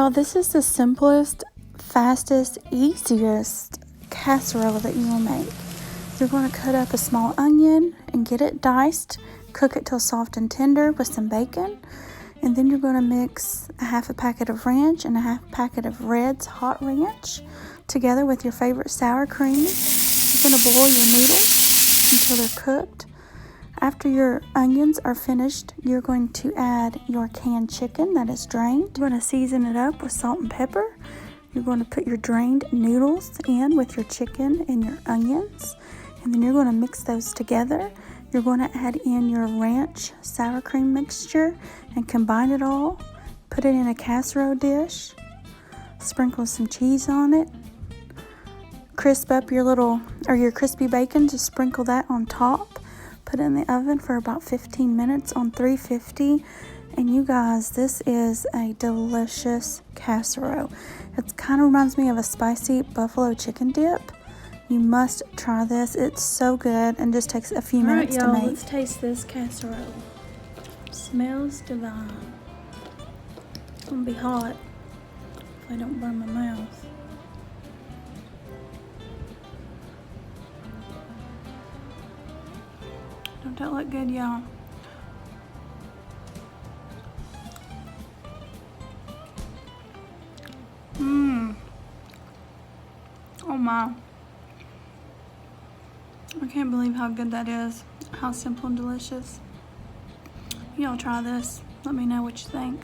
Y'all, this is the simplest, fastest, easiest casserole that you will make. You're going to cut up a small onion and get it diced, cook it till soft and tender with some bacon, and then you're going to mix a half a packet of ranch and a half packet of Red's hot ranch together with your favorite sour cream. You're going to boil your noodles until they're cooked. After your onions are finished, you're going to add your canned chicken that is drained. You're going to season it up with salt and pepper. You're going to put your drained noodles in with your chicken and your onions. And then you're going to mix those together. You're going to add in your ranch sour cream mixture and combine it all. Put it in a casserole dish. Sprinkle some cheese on it. Crisp up your crispy bacon. Just sprinkle that on top. Put it in the oven for about 15 minutes on 350. And you guys, this is a delicious casserole. It kind of reminds me of a spicy buffalo chicken dip. You must try this. It's so good and just takes a few minutes to make. Let's taste this casserole. Smells divine. It's gonna be hot if I don't burn my mouth. Don't that look good, y'all? Oh my. I can't believe how good that is. How simple and delicious. Y'all try this. Let me know what you think.